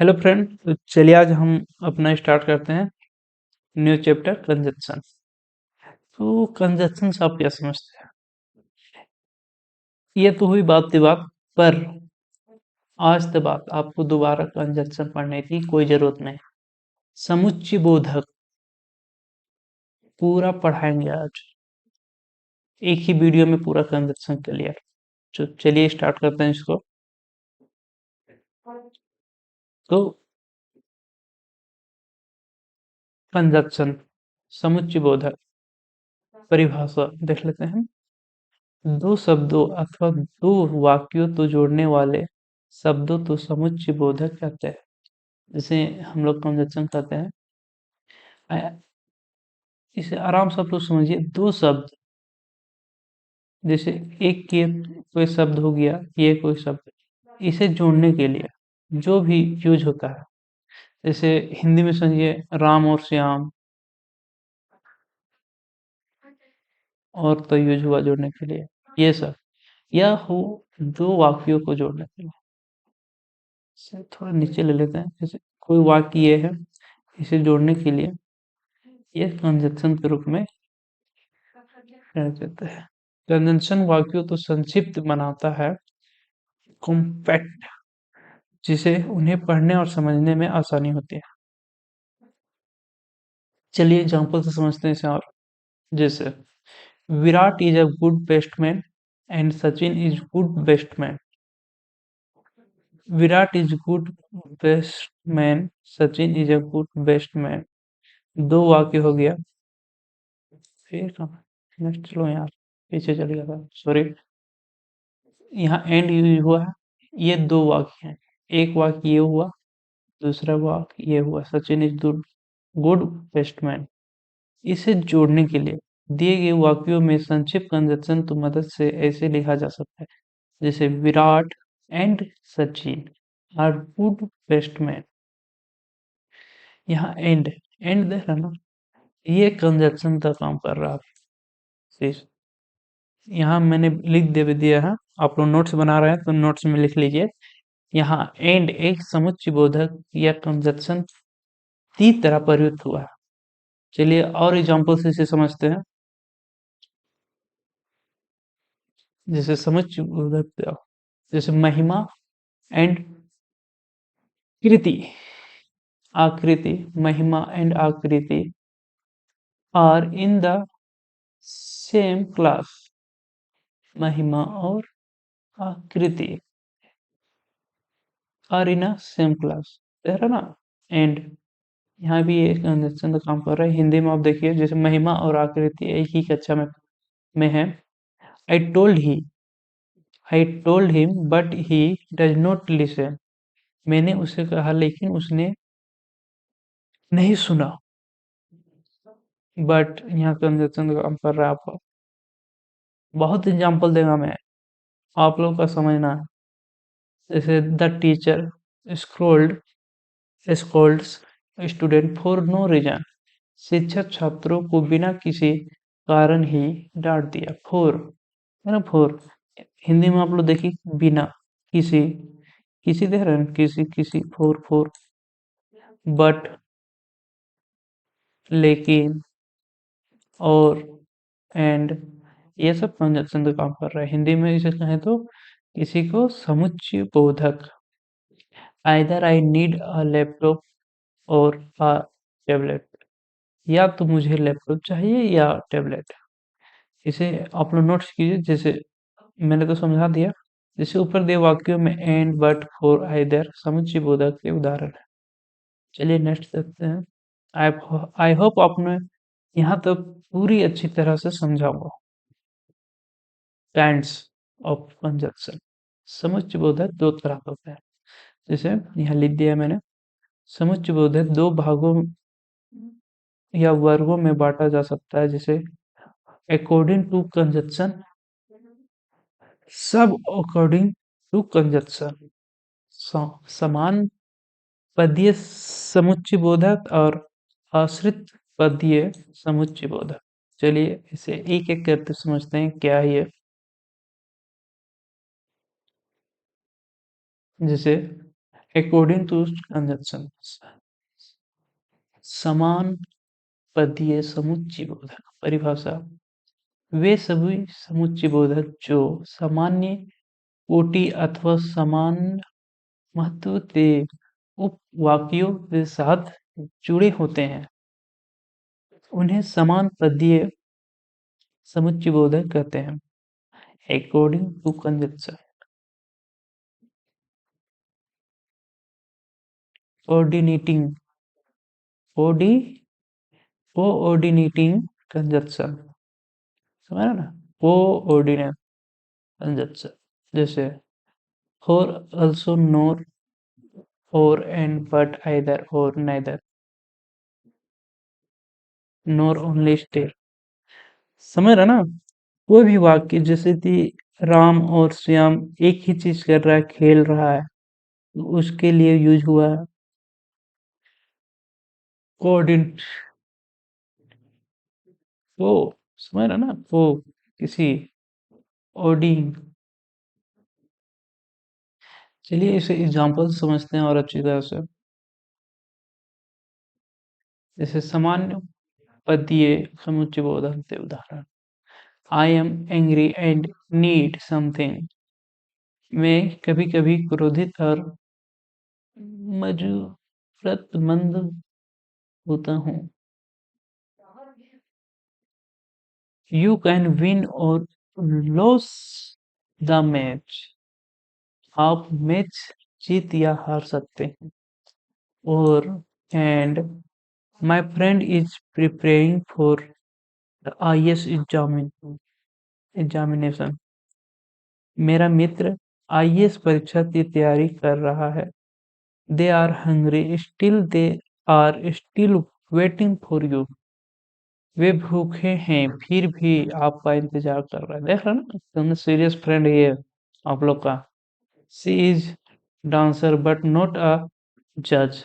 Hello friend, तो चलिए आज हम अपना स्टार्ट करते हैं न्यू चैप्टर कंजक्शन। तो कंजक्शन आप क्या समझते हैं? ये तो हुई बात बात पर आज के बाद आपको दोबारा कंजक्शन पढ़ने की कोई जरूरत नहीं। समुच्चय बोधक पूरा पढ़ाएंगे आज, एक ही वीडियो में पूरा कंजक्शन क्लियर। तो चलिए स्टार्ट करते हैं इसको। तो कंजक्शन, समुच्चय बोधक परिभाषा देख लेते हैं। दो शब्दों अथवा दो वाक्यों को जोड़ने वाले शब्दों को समुच्चय बोधक कहते हैं। जैसे हम लोग कंजक्शन कहते हैं। इसे आराम से आप लोग समझिए। दो शब्द, जैसे एक के कोई शब्द हो गया, ये कोई शब्द, इसे जोड़ने के लिए जो भी यूज होता है। जैसे हिंदी में समझिए राम और श्याम, और तो यूज हुआ जोड़ने के लिए ये सब, या हो दो वाक्यों को जोड़ने के लिए। इसे थोड़ा नीचे ले लेते हैं। जैसे कोई वाक्य ये है, इसे जोड़ने के लिए ये कंजक्शन के रूप में कह देते हैं। कंजंक्शन वाक्यों तो संक्षिप्त बनाता है, कॉम्पैक्ट, जिसे उन्हें पढ़ने और समझने में आसानी होती है। चलिए एग्जांपल से समझते हैं इसे। और जैसे Virat is a good batsman and Sachin is good batsman. Virat is good batsman, Sachin is a good batsman. दो वाक्य हो गया। फिर नेक्स्ट, चलो यार पीछे चल गया था, सॉरी। यहाँ एंड यूज हुआ है। ये दो वाक्य हैं। एक वाक्य ये हुआ, दूसरा वाक्य ये हुआ, Sachin is good good batsman. इसे जोड़ने के लिए दिए गए वाक्यों में संक्षिप्त कंजक्शन की मदद से ऐसे लिखा जा सकता है। जैसे Virat and Sachin are good batsman. यहाँ एंड एंड देख रहे ना, ये कंजक्शन का काम कर रहा है। यहाँ मैंने लिख दे दिया है, आप लोग नोट्स बना रहे हैं तो नोट्स में लिख लीजिए। यहाँ एंड एक समुच्चय बोधक या कंजक्शन की तरह प्रयुक्त हुआ है। चलिए और एग्जांपल से इसे समझते हैं। जैसे समुच्चय बोधक, जैसे महिमा एंड कृति, आकृति, Mahima and Akriti are in the same class. Mahima और Akriti are in a same class, देख रहे ना। एंड यहाँ भी एक कंजक्शन का काम कर रहा है। हिंदी में आप देखिए, जैसे महिमा और आकृति एक ही कक्षा में है। I told he, I told him but he does not listen. मैंने उसे कहा लेकिन उसने नहीं सुना। बट यहाँ कंजक्शन का काम कर रहा है। आपको बहुत एग्जाम्पल देगा मैं, आप लोग का समझना है। जैसे the teacher scold scolds student for no reason. शिक्षक छात्रों को बिना किसी कारण ही डांट दिया। फॉर है ना, फॉर। हिंदी में आप लोग देखिए बिना किसी, किसी दे रहे हैं, किसी किसी, फॉर फॉर, बट, लेकिन, और, एंड, ये सब कंजक्शन का काम कर रहा है। हिंदी में इसे कहें तो किसी को समुच्चय बोधक। Either I need a laptop और अ टैबलेट। या तो मुझे लैपटॉप चाहिए या टैबलेट। इसे आप लोग नोट्स कीजिए। जैसे मैंने तो समझा दिया। जैसे ऊपर दिए वाक्यों में एंड, बट, फॉर, आइदर समुच्चय बोधक के उदाहरण है। चलिए नेक्स्ट देखते हैं। आई होप आपने यहाँ तक पूरी अच्छी तरह से समझा होगा। काइंड्स ऑफ कंजक्शन, समुच्चय बोधक दो तरह का होता है। जैसे यहाँ लिख दिया मैंने। समुच्चय बोधक दो भागों या वर्गों में बांटा जा सकता है। जैसे अकॉर्डिंग टू कंजक्शन, सब अकॉर्डिंग टू कंजक्शन, समान पदीय समुच्चय बोधक और आश्रित पदीय समुच्चय बोधक। चलिए इसे एक एक करके समझते हैं क्या है ये। जैसे अकॉर्डिंग टू कंजक्शन, समान पदीय समुच्चय बोधक परिभाषा, वे सभी समुच्चय बोधक जो सामान्य कोटि अथवा समान महत्व के उपवाक्यों के साथ जुड़े होते हैं, उन्हें समान पदीय समुच्चय बोधक कहते हैं। अकॉर्डिंग टू कंजक्शन, कोऑर्डिनेटिंग कोडी कोऑर्डिनेटिंग कंजक्शन, समझ ना, कोऑर्डिनेट कंजक्शन, जैसे for also nor or and but either or neither nor only still, समझ रहा ना। कोई भी वाक्य जैसे कि राम और श्याम एक ही चीज कर रहा है, खेल रहा है, तो उसके लिए यूज हुआ है कोऑर्डिनेट। वो समझ रहा ना, वो किसी ऑर्डिंग। चलिए इसे एग्जांपल से समझते हैं और अच्छी तरह से। जैसे सामान्य पदीय समुच्चय बोधक से उदाहरण, I am angry and need something, मैं कभी कभी क्रोधित और मजबूरतमंद होता हूँ। You can win or loss the match, आप मैच जीत या हार सकते हैं। और and my friend is preparing for the IAS examination, मेरा मित्र आईएएस परीक्षा की तैयारी कर रहा है। They are hungry still, they are still waiting for you, वे भूखे हैं फिर भी आपका इंतजार कर रहे हैं। देख रहे हो ना, कितना सीरियस फ्रेंड है ये आप लोग का। She is dancer but not a जज,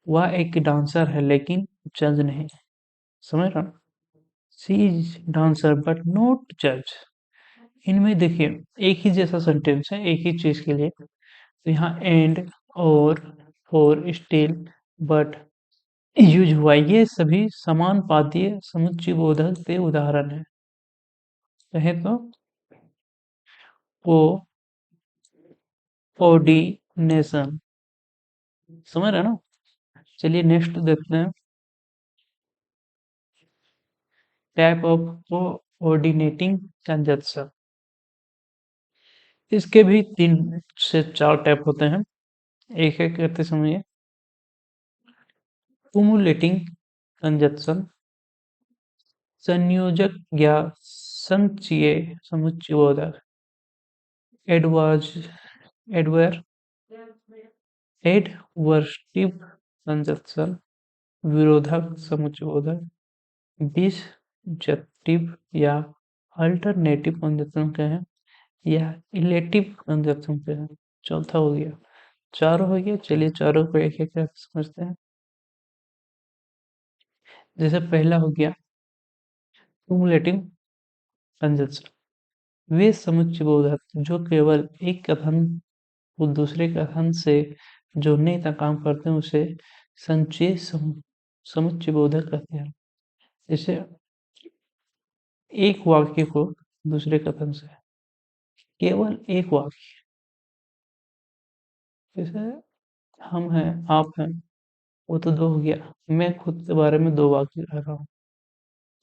वह एक डांसर है लेकिन जज नहीं, समझ रहे हो। She is dancer but not जज, इनमें देखिए एक ही जैसा सेंटेंस है एक ही चीज के लिए, तो यहाँ एंड और फॉर स्टिल बट यूज हुआ, ये सभी समान पादीय समुच्चय बोधक के उदाहरण है। कहे तो कोऑर्डिनेशन, समझ रहे हैं ना। चलिए नेक्स्ट देखते हैं, टाइप ऑफ कोऑर्डिनेटिंग कंजक्शन। इसके भी 3 से 4 टाइप होते हैं, एक एक करते समझिए। कुमुलेटिंग कंजक्शन, संयोजक या संचयी समुच्चय बोधक। एडवर्ज एडवर एडवर्टिव कंजक्शन, विरोधक समुच्चय बोधक। डिसजक्टिव या अल्टरनेटिव कंजक्शन क्या है, या इलेटिव कंजक्शन क्या है। चौथा हो गया, चारों हो गया। चलिए चारों को एक एक करके समझते हैं। जैसे पहला हो गया क्युमुलेटिव कंजक्शन, वे समुच्चय बोधक जो केवल एक कथन को दूसरे कथन से जोड़ने का काम करते हैं उसे संचयी समुच्चय बोधक कहते हैं। जैसे एक वाक्य को दूसरे कथन से, केवल एक वाक्य, जैसे हम हैं आप हैं, वो तो दो हो गया। मैं खुद के बारे में दो वाक्य कह रहा हूँ,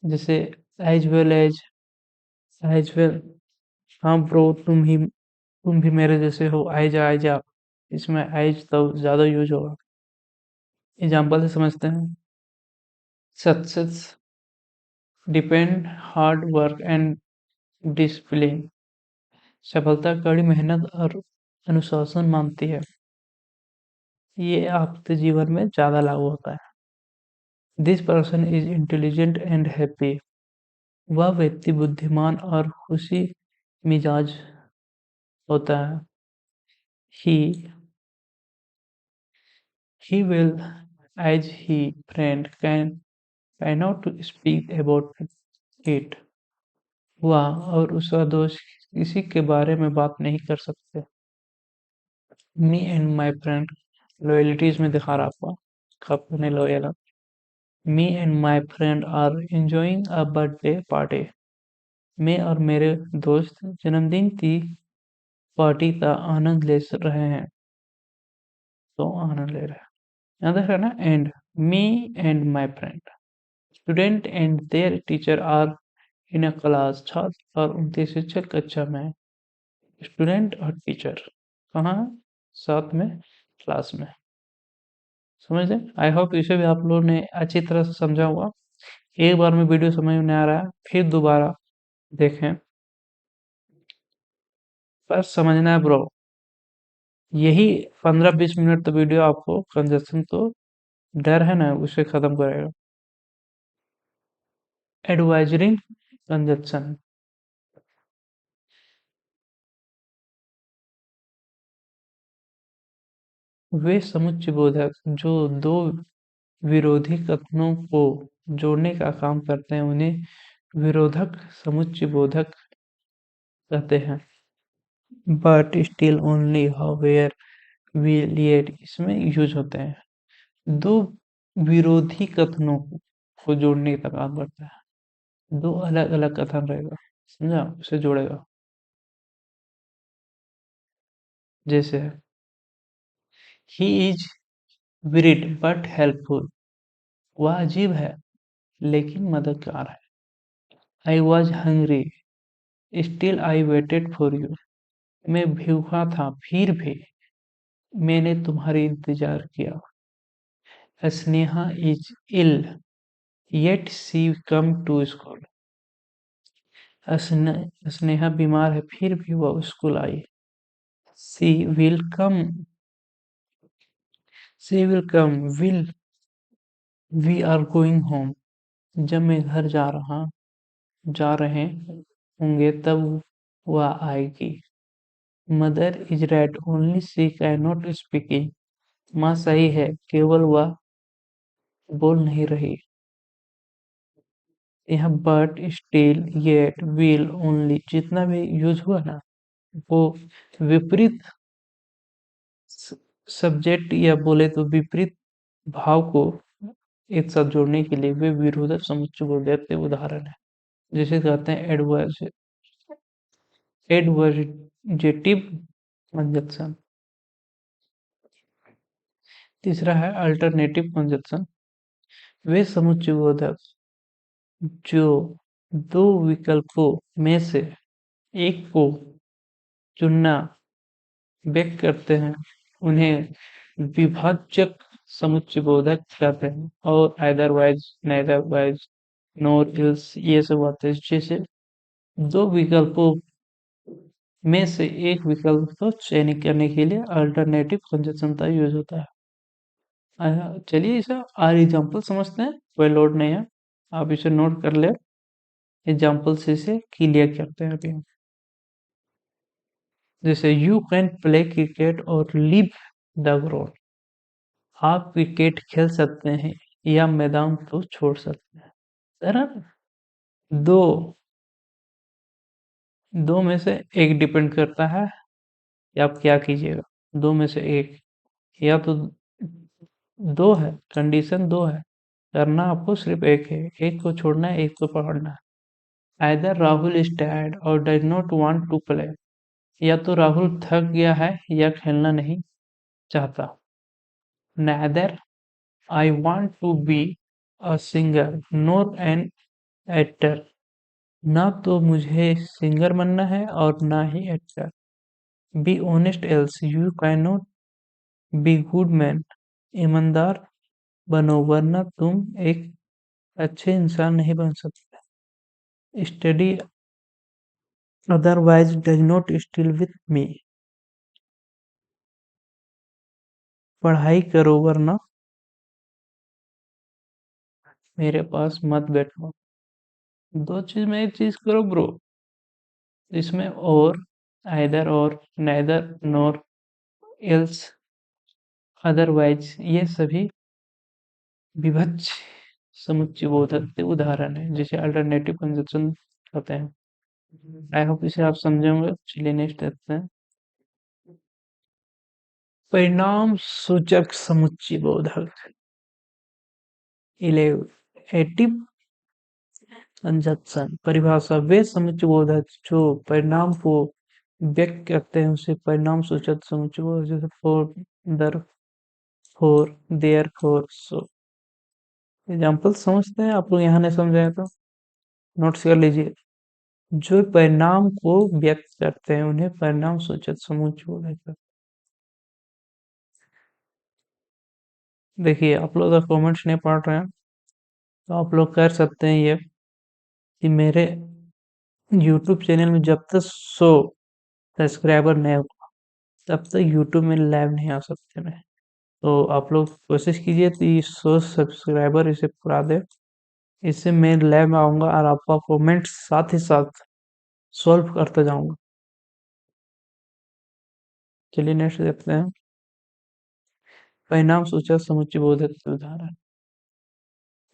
जैसे एज वेल, हाँ ब्रो तुम भी मेरे जैसे हो, आइजा। इसमें आइज तो ज्यादा यूज होगा। एग्जाम्पल से समझते हैं। Success depend hard work and discipline, सफलता कड़ी मेहनत और अनुशासन मांगती है। ये आपके जीवन में ज्यादा लागू होता है। This person is intelligent and happy, वह व्यक्ति बुद्धिमान और खुशी मिजाज होता है। ही he will, as he friend cannot speak about it, वह और उसका दोस्त किसी के बारे में बात नहीं कर सकते। Me and my friend, loyalty इसमें दिखा रहा आपको कब नहीं loyal. Me and my friend are enjoying a birthday party, मैं और मेरे दोस्त जन्मदिन की पार्टी का आनंद ले रहे हैं। तो आनंद ले रहे हैं, यहाँ देख रहे हैं ना। And me and my friend, student and their teacher are in a class, छात्र और उनके शिक्षक कक्षा में। स्टूडेंट और टीचर कहाँ है? साथ में, क्लास में। समझ गए? आई होप इसे भी आप लोगों ने अच्छी तरह से समझा होगा। एक बार में वीडियो समझ में नहीं आ रहा है फिर दोबारा देखें, पर समझना है ब्रो। यही 15-20 मिनट तो वीडियो आपको कंजप्शन तो डर है ना उसे खत्म करेगा। एडवाइजरिंग कंजप्शन, वे समुच्चय बोधक जो दो विरोधी कथनों को जोड़ने का काम करते हैं उन्हें विरोधक समुच्चय बोधक कहते हैं। But still only however will yet इसमें यूज होते हैं। दो विरोधी कथनों को जोड़ने का काम करता है। दो अलग अलग कथन रहेगा, समझा, उसे जोड़ेगा। जैसे he is weird but helpful, वह अजीब है लेकिन मददगार है। I was hungry still I waited for you, मैं भूखा था फिर भी मैंने तुम्हारी इंतजार किया। Sneha is ill yet she come to school, Sneha बीमार है फिर भी वह स्कूल आई। She will come she will come will we are going home, जब मैं घर जा रहे होंगे तब वह आएगी। Mother is right only she can not speaking, माँ सही है केवल वह बोल नहीं रही। यहाँ but still yet will only जितना भी यूज हुआ ना वो विपरीत सब्जेक्ट या बोले तो विपरीत भाव को एक साथ जोड़ने के लिए वे विरोधक समुच्चय बोधक उदाहरण है। जिसे कहते हैं एडवर्जेटिव कंजक्शन। तीसरा है अल्टरनेटिव कंजक्शन, वे समुच्चय बोधक जो दो विकल्पों में से एक को चुनना व्यक्त करते हैं उन्हें विभाजक समुच्चय बोधक कहते हैं। और अदरवाइज, नेदरवाइज, नोर एल्स ये सब आते हैं। जैसे दो विकल्पों में से एक विकल्प को चयनित करने के लिए अल्टरनेटिव कंजक्शन का यूज होता है। चलिए इसे आर एग्जाम्पल समझते हैं, कोई लोड नहीं है, आप इसे नोट कर ले। एग्जाम्पल से इसे क्लियर करते हैं अभी हम। जैसे यू कैन प्ले क्रिकेट और लीव द ग्राउंड, आप क्रिकेट खेल सकते हैं या मैदान को छोड़ सकते हैं। तरह दो दो में से एक डिपेंड करता है कि आप क्या कीजिएगा। दो में से एक, या तो दो है, कंडीशन दो है, करना आपको सिर्फ एक है, एक को छोड़ना है एक को पकड़ना है। आइदर राहुल इज टायर्ड और does not want to play, या तो राहुल थक गया है या खेलना नहीं चाहता। Neither I want to be a singer nor an actor, ना तो मुझे सिंगर बनना है और ना ही actor. Be honest else you can not be good man, ईमानदार बनो वरना तुम एक अच्छे इंसान नहीं बन सकते। Study otherwise does not still with me, पढ़ाई करो वरना मेरे पास मत बैठो। दो चीज में एक चीज करो ब्रो। इसमें और, आइदर और, नाइदर नॉर, एल्स, अदरवाइज ये सभी विभज्य समुच्चय बोधक के उदाहरण है जिसे अल्टरनेटिव कंजक्शन कहते हैं। आई होप इसे आप समझे होंगे। चलिए नेक्स्ट देखते हैं। परिणाम सूचक समुच्चय बोधक। इलेटिव कंजक्शन परिभाषा वे समुच्चय बोधक जो परिणाम को व्यक्त करते हैं उसे परिणाम सूचक समुच्चय बोधक, जैसे फोर, दर for, there for, so. Example समझते हैं आप लोग, यहाँ नहीं समझाए तो नोट्स कर लीजिए। जो परिणाम को व्यक्त करते हैं उन्हें परिणाम सूचक समुच्चय बोला जाता है। देखिए आप लोग अगर कमेंट्स नहीं पढ़ रहे हैं तो आप लोग कर सकते हैं ये कि मेरे यूट्यूब चैनल में जब तक 100 सब्सक्राइबर नहीं होगा तब तक यूट्यूब में लाइव नहीं आ सकते मैं। तो आप लोग कोशिश कीजिए तो ये 100 सब्सक्राइबर इसे पूरा दे, इससे मैं लाइव में आऊँगा और आपका कमेंट साथ ही साथ सॉल्व करते जाऊँगा। चलिए नेक्स्ट देखते हैं। परिणाम सूचक समुच्चय बोधक उदाहरण।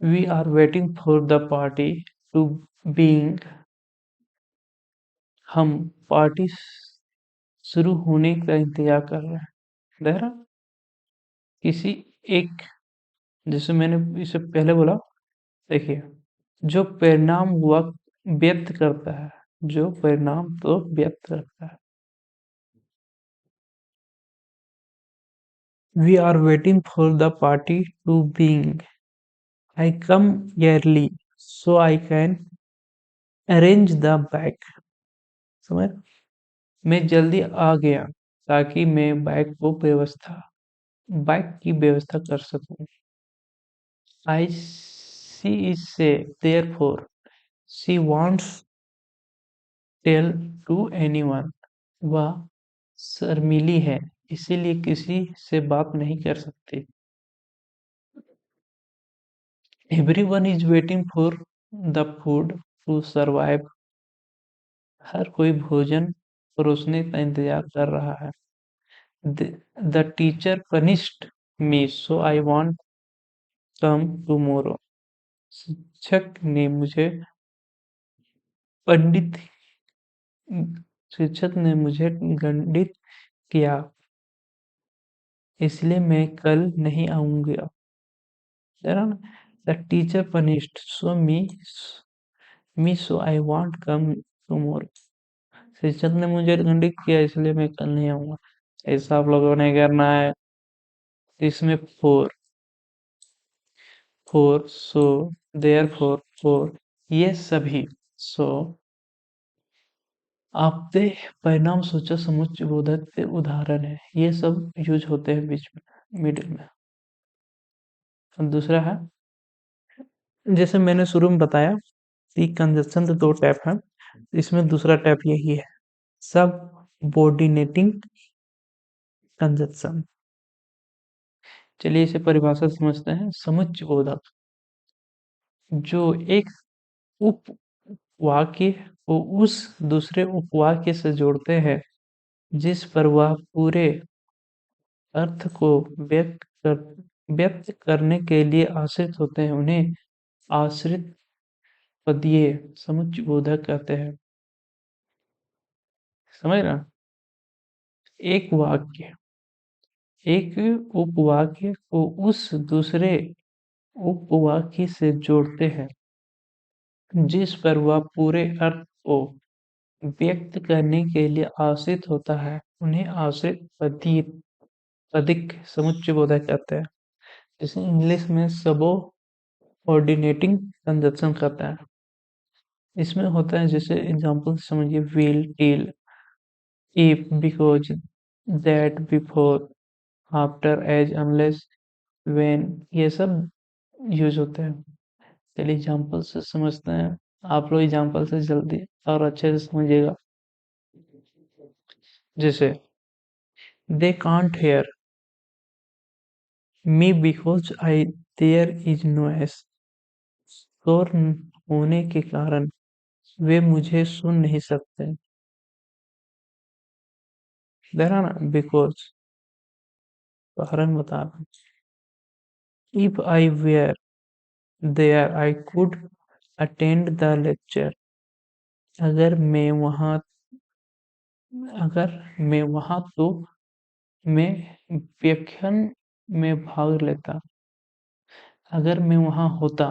We are waiting for the party to being. हम पार्टी शुरू होने का इंतजार कर रहे हैं। देख रहा किसी एक, जैसे मैंने इसे पहले बोला, देखिए जो परिणाम हुआ व्यक्त करता है, जो परिणाम तो व्यक्त करता है। We are waiting for the party to being. I come early so I can arrange the bag। समझ, मैं जल्दी आ गया ताकि मैं बाइक की व्यवस्था कर सकूं। I she is shy therefore she wants tell to anyone. वह शर्मीली है इसीलिए किसी से बात नहीं कर सकती। Everyone is waiting for the food to survive. हर कोई भोजन परोसने का इंतजार कर रहा है। The teacher punished me so I want come tomorrow. शिक्षक ने मुझे पंडित शिक्षक ने मुझे दंडित किया इसलिए मैं कल नहीं आऊंगा। The teacher punished me so I want come tomorrow. शिक्षक ने मुझे दंडित किया इसलिए मैं कल नहीं आऊंगा। ऐसा आप लोगों ने करना है। इसमें for, for, so, there for, ये सभी, सो, आपके परिणाम सूचक समुच्चय बोधक के उदाहरण है। ये सब यूज होते हैं बीच में, मिडिल में। अब दूसरा है, जैसे मैंने शुरू में बताया कि कंजक्शन तो दो टाइप है, इसमें दूसरा टाइप यही है, सब बॉर्डिनेटिंग कंजक्शन। चलिए इसे परिभाषा समझते हैं। समुच्चय बोधक जो एक उपवाक्य को उस दूसरे उपवाक्य से जोड़ते हैं जिस पर वह पूरे अर्थ को व्यक्त करने के लिए आश्रित होते हैं उन्हें आश्रित पदीय समुच्चय बोधक कहते हैं। समझ रहा, एक वाक्य एक उपवाक्य को उस दूसरे उपवाक्य से जोड़ते हैं जिस पर वह पूरे अर्थ को व्यक्त करने के लिए आश्रित होता है उन्हें आश्रित पदिक समुच्चय बोधक कहते हैं। जैसे इंग्लिश में सबोर्डिनेटिंग कंजक्शन कहते हैं। इसमें होता है, जैसे एग्जांपल समझिए, will, till, if, because, that, before, after, as, unless, when, ये सब यूज होते हैं। चलिए एग्जांपल से समझते हैं। आप लोग एग्जांपल से जल्दी और अच्छे से समझिएगा। जैसे they can't hear me because I there is noise. शोर होने के कारण वे मुझे सुन नहीं सकते। देखा ना, बिकॉज कारण बता रहा हूँ। If I were there I could attend the lecture. अगर मैं वहां तो मैं व्याख्यान में भाग लेता। अगर मैं वहाँ होता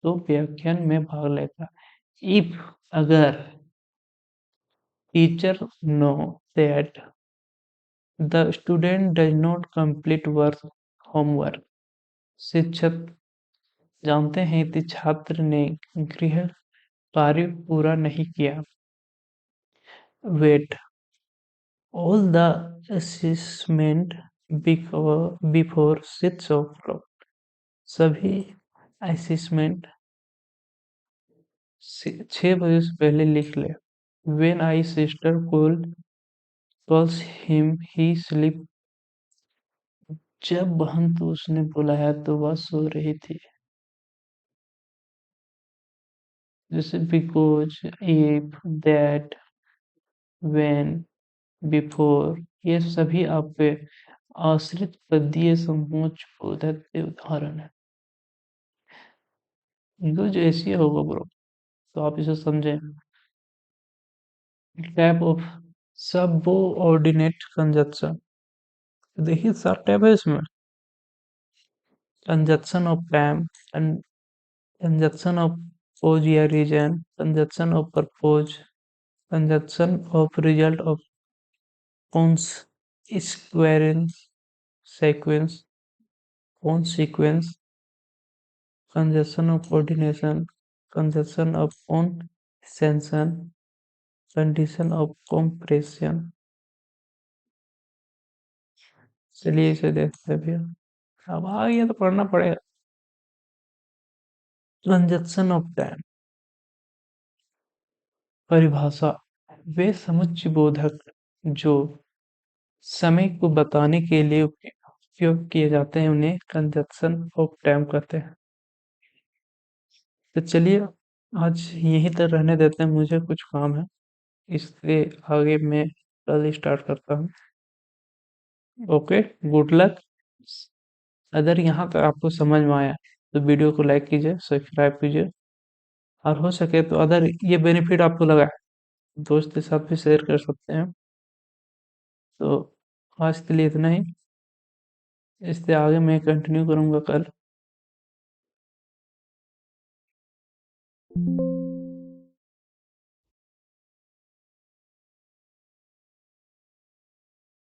तो व्याख्यान में भाग लेता। इफ अगर teacher know that the student does not complete work homework, शिक्षक जानते हैं कि छात्र ने गृह कार्य पूरा नहीं किया। Wait all the assessment before 6 o'clock, सभी असेसमेंट 6 बजे से पहले लिख ले। When I sister calls him he sleep, जब बहन को उसने बुलाया तो वह सो रही थी। जैसे because, if, that, when, before, ये सभी आपके आश्रित पदीय समूह बोधक के उदाहरण है। यूज ऐसी होगा ब्रो, तो आप इसे समझें। टाइप ऑफ सबऑर्डिनेट कंजक्शन, देखिए 7 टाइप है इसमें। Conjunction of time, conjunction of pose या region, conjunction of purpose, conjunction of result of consequence, sequence, consequence, conjunction of coordination, conjunction of consension, condition of compression। चलिए इसे देखते हैं भैया, अब आगे तो पढ़ना पड़ेगा। कंजक्शन ऑफ टाइम परिभाषा, वे समुच्चय बोधक जो समय को बताने के लिए उपयोग किए जाते हैं उन्हें कंजक्शन ऑफ टाइम कहते हैं। तो चलिए आज यहीं तक रहने देते हैं, मुझे कुछ काम है, इससे आगे मैं कल स्टार्ट करता हूँ। Okay, good luck. अगर यहाँ तक आपको समझ में आया तो वीडियो को लाइक कीजिए, सब्सक्राइब कीजिए, और हो सके तो अगर ये बेनिफिट आपको लगा दोस्त के साथ भी शेयर कर सकते हैं। तो आज के लिए इतना ही, इससे आगे मैं कंटिन्यू करूँगा कल।